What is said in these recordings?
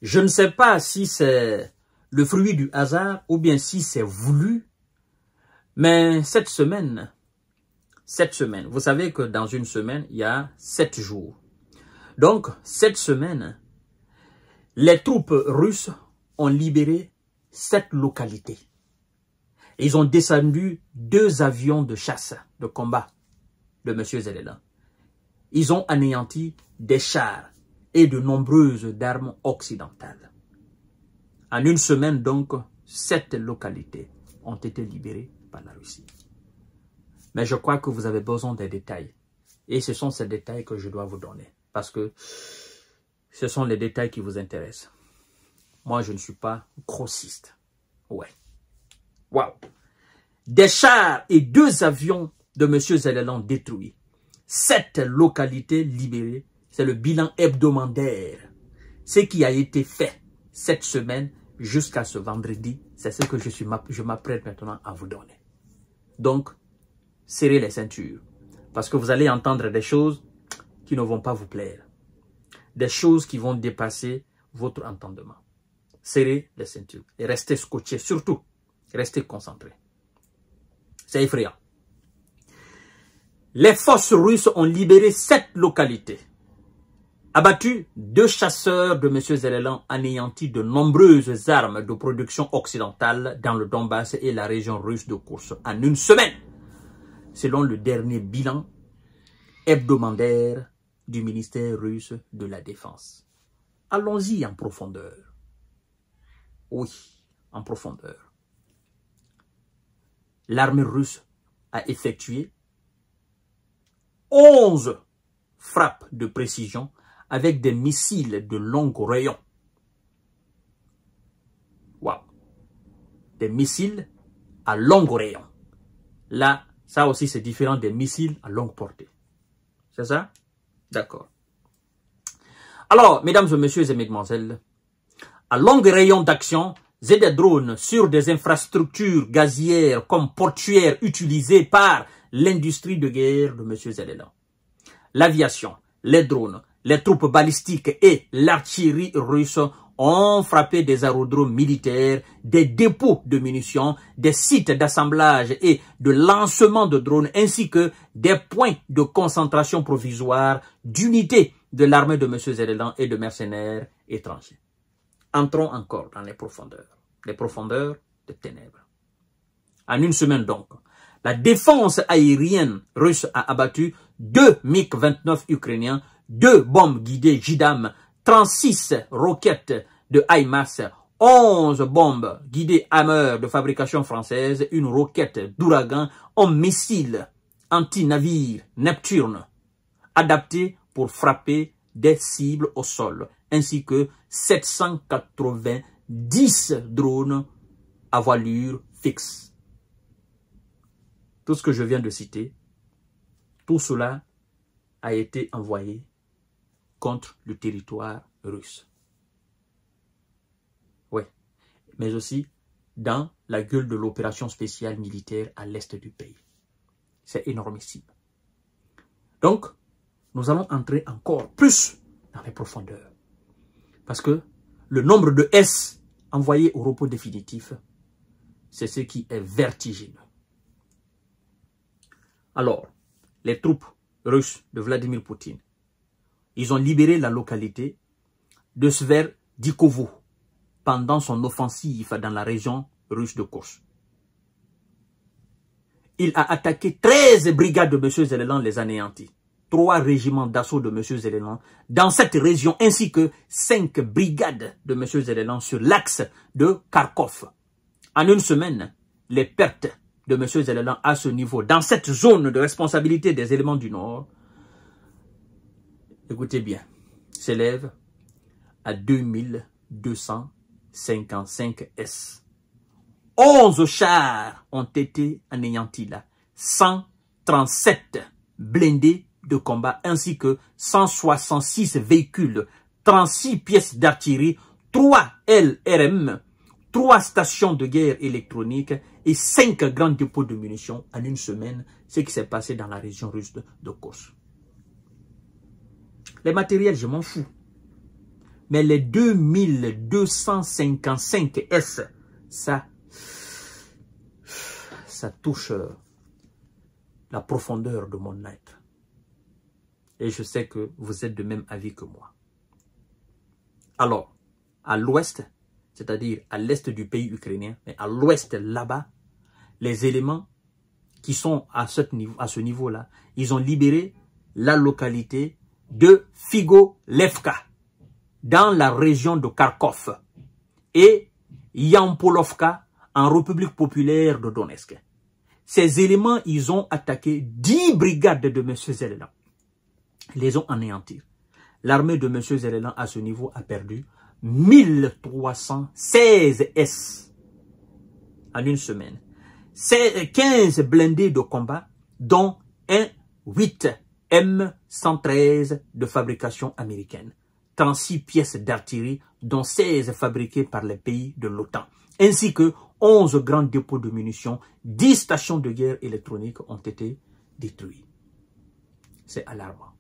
Je ne sais pas si c'est le fruit du hasard ou bien si c'est voulu, mais cette semaine, vous savez que dans une semaine, il y a 7 jours. Donc, cette semaine, les troupes russes ont libéré 7 localités. Ils ont descendu 2 avions de chasse, de combat de M. Zelensky. Ils ont anéanti des chars et de nombreuses armes occidentales. En une semaine, donc, 7 localités ont été libérées par la Russie. Mais je crois que vous avez besoin des détails. Et ce sont ces détails que je dois vous donner. Parce que ce sont les détails qui vous intéressent. Moi, je ne suis pas grossiste. Ouais. Waouh. Des chars et 2 avions de M. Zelensky détruits. 7 localités libérées. C'est le bilan hebdomadaire. Ce qui a été fait cette semaine jusqu'à ce vendredi, c'est ce que je m'apprête maintenant à vous donner. Donc, serrez les ceintures. Parce que vous allez entendre des choses qui ne vont pas vous plaire. Des choses qui vont dépasser votre entendement. Serrez les ceintures et restez scotchés. Surtout, restez concentrés. C'est effrayant. Les forces russes ont libéré 7 localités. Abattu 2 chasseurs de M. Zelensky, anéanti de nombreuses armes de production occidentale dans le Donbass et la région russe de Kursk en une semaine, selon le dernier bilan hebdomadaire du ministère russe de la Défense. Allons-y en profondeur. Oui, en profondeur. L'armée russe a effectué 11 frappes de précision avec des missiles de long rayon. Waouh! Des missiles à long rayon. Là, ça aussi c'est différent des missiles à longue portée. C'est ça? D'accord. Alors, mesdames et messieurs et mesdemoiselles, à long rayon d'action, des drones sur des infrastructures gazières comme portuaires utilisées par l'industrie de guerre de M. Zelensky. L'aviation, les drones, les troupes balistiques et l'artillerie russe ont frappé des aérodromes militaires, des dépôts de munitions, des sites d'assemblage et de lancement de drones, ainsi que des points de concentration provisoire d'unités de l'armée de M. Zelensky et de mercenaires étrangers. Entrons encore dans les profondeurs de ténèbres. En une semaine donc, la défense aérienne russe a abattu 2 MiG-29 ukrainiens, 2 bombes guidées JDAM, 36 roquettes de HIMARS, 11 bombes guidées Hammer de fabrication française, une roquette d'ouragan, un missile anti-navire Neptune, adapté pour frapper des cibles au sol, ainsi que 790 drones à voilure fixe. Tout ce que je viens de citer, tout cela a été envoyé contre le territoire russe. Oui, mais aussi dans la gueule de l'opération spéciale militaire à l'est du pays. C'est énormissime. Donc, nous allons entrer encore plus dans les profondeurs. Parce que le nombre de S envoyés au repos définitif, c'est ce qui est vertigineux. Alors, les troupes russes de Vladimir Poutine, ils ont libéré la localité de Sverdikovo pendant son offensive dans la région russe de Kursk. Il a attaqué 13 brigades de M. Zelensky, les anéantis. 3 régiments d'assaut de M. Zelensky dans cette région, ainsi que 5 brigades de M. Zelensky sur l'axe de Kharkov. En une semaine, les pertes de M. Zelensky à ce niveau, dans cette zone de responsabilité des éléments du Nord, écoutez bien, s'élève à 2255 S. 11 chars ont été anéantis là, 137 blindés de combat, ainsi que 166 véhicules, 36 pièces d'artillerie, 3 LRM, 3 stations de guerre électroniques et 5 grands dépôts de munitions en une semaine, ce qui s'est passé dans la région russe de Kursk. Les matériels, je m'en fous. Mais les 2255 S, ça touche la profondeur de mon être. Et je sais que vous êtes de même avis que moi. Alors, à l'ouest, c'est-à-dire à l'est du pays ukrainien, mais à l'ouest là-bas, les éléments qui sont à ce niveau-là, ils ont libéré la localité de Figolevka, dans la région de Kharkov, et Yampolovka, en République populaire de Donetsk. Ces éléments, ils ont attaqué 10 brigades de M. Zelenko. Ils les ont anéantis. L'armée de M. Zelenko, à ce niveau, a perdu 1316 S en une semaine. 15 blindés de combat, dont un 8 M113 de fabrication américaine. 36 pièces d'artillerie, dont 16 fabriquées par les pays de l'OTAN, ainsi que 11 grands dépôts de munitions, 10 stations de guerre électroniques ont été détruits. C'est alarmant.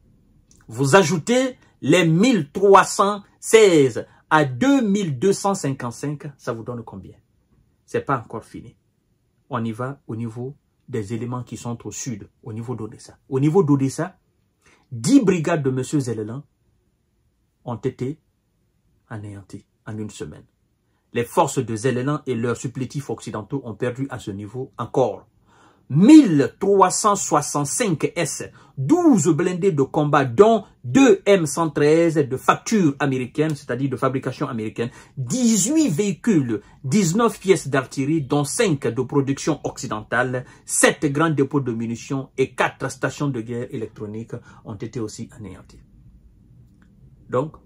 Vous ajoutez les 1316 à 2255, ça vous donne combien? C'est pas encore fini. On y va au niveau des éléments qui sont au sud, au niveau d'Odessa. Au niveau d'Odessa, 10 brigades de M. Zelenko ont été anéanties en une semaine. Les forces de Zelenko et leurs supplétifs occidentaux ont perdu à ce niveau encore 1365 S, 12 blindés de combat, dont 2 M113 de facture américaine, c'est-à-dire de fabrication américaine, 18 véhicules, 19 pièces d'artillerie, dont 5 de production occidentale, 7 grands dépôts de munitions et 4 stations de guerre électroniques ont été aussi anéantis. Donc,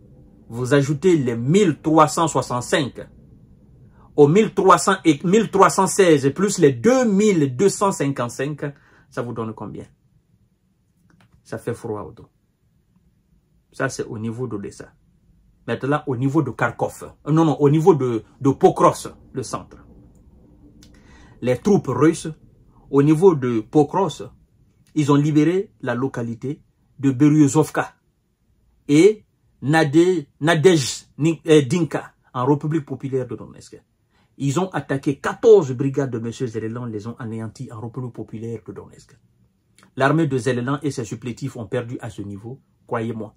vous ajoutez les 1365 aux 1300 et 1316 plus les 2255, ça vous donne combien? Ça fait froid au dos. Ça, c'est au niveau d'Odessa. Maintenant, au niveau de Kharkov. Non, au niveau de Pokros, le centre. Les troupes russes, au niveau de Pokros, ils ont libéré la localité de Beryozovka et Nadejdinka, en République populaire de Donetsk. Ils ont attaqué 14 brigades de M. Zelenko, les ont anéantis en République populaire de Donetsk. L'armée de Zelenko et ses supplétifs ont perdu à ce niveau, croyez-moi.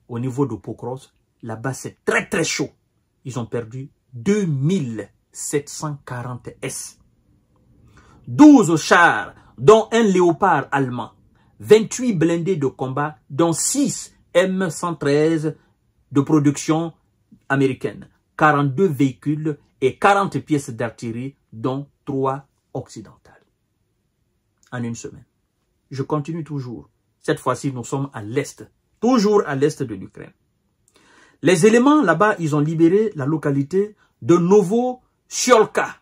Au niveau de Pokros, là-bas c'est très très chaud. Ils ont perdu 2740 S. 12 chars, dont un léopard allemand. 28 blindés de combat, dont 6 M113 de production américaine. 42 véhicules et 40 pièces d'artillerie, dont 3 occidentales. En une semaine. Je continue toujours. Cette fois-ci, nous sommes à l'est. Toujours à l'est de l'Ukraine. Les éléments là-bas, ils ont libéré la localité de Novo-Siolka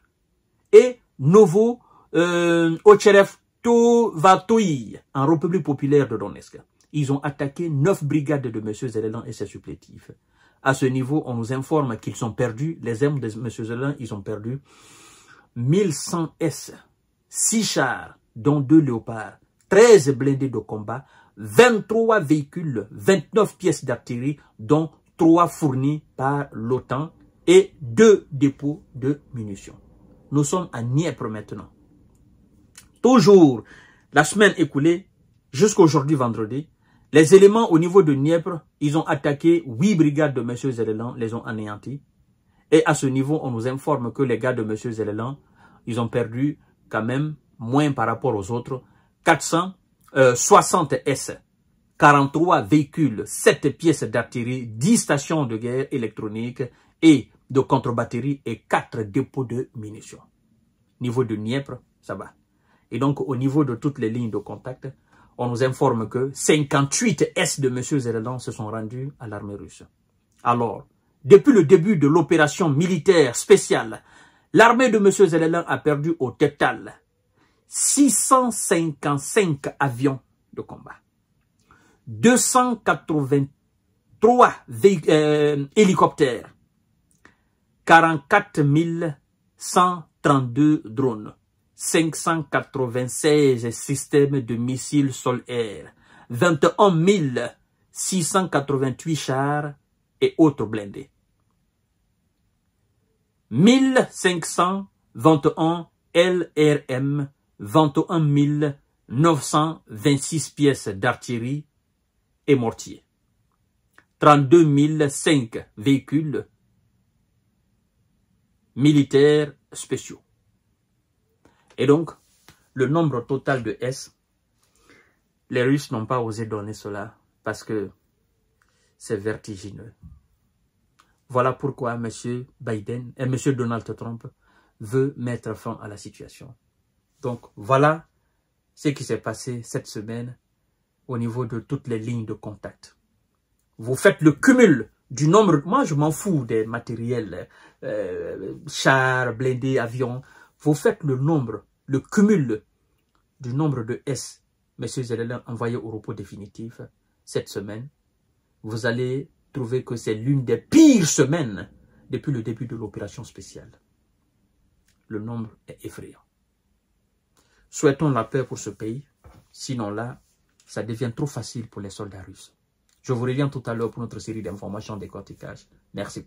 et Novo-Ocherevtovatoï en République populaire de Donetsk. Ils ont attaqué 9 brigades de M. Zelenko et ses supplétifs. À ce niveau, on nous informe qu'ils ont perdu, les hommes de M. Zelenko, ils ont perdu 1100 S, 6 chars, dont 2 léopards, 13 blindés de combat, 23 véhicules, 29 pièces d'artillerie, dont 3 fournis par l'OTAN et 2 dépôts de munitions. Nous sommes à Dniepr maintenant. Toujours la semaine écoulée, jusqu'aujourd'hui vendredi, les éléments au niveau de Dniepr, ils ont attaqué 8 brigades de M. Zelenko, les ont anéantis. Et à ce niveau, on nous informe que les gars de M. Zelenko, ils ont perdu quand même moins par rapport aux autres, 460 S, 43 véhicules, 7 pièces d'artillerie, 10 stations de guerre électroniques et de contre-batterie et 4 dépôts de munitions. Niveau de Dniepr, ça va. Et donc, au niveau de toutes les lignes de contact, on nous informe que 58 S de M. Zelenko se sont rendus à l'armée russe. Alors, depuis le début de l'opération militaire spéciale, l'armée de M. Zelenko a perdu au total 655 avions de combat, 283 hélicoptères, 44 132 drones, 596 systèmes de missiles sol-air, 21 688 chars et autres blindés. 1521 LRM, 21 926 pièces d'artillerie et mortiers. 32 005 véhicules militaires spéciaux. Et donc, le nombre total de S, les Russes n'ont pas osé donner cela parce que c'est vertigineux. Voilà pourquoi M. Biden et M. Donald Trump veut mettre fin à la situation. Donc, voilà ce qui s'est passé cette semaine au niveau de toutes les lignes de contact. Vous faites le cumul du nombre, moi je m'en fous des matériels, chars, blindés, avions. Vous faites le cumul du nombre de S, M. Zelensky envoyé au repos définitif cette semaine. Vous allez trouver que c'est l'une des pires semaines depuis le début de l'opération spéciale. Le nombre est effrayant. Souhaitons la paix pour ce pays, sinon là, ça devient trop facile pour les soldats russes. Je vous reviens tout à l'heure pour notre série d'informations décortiquage. Merci.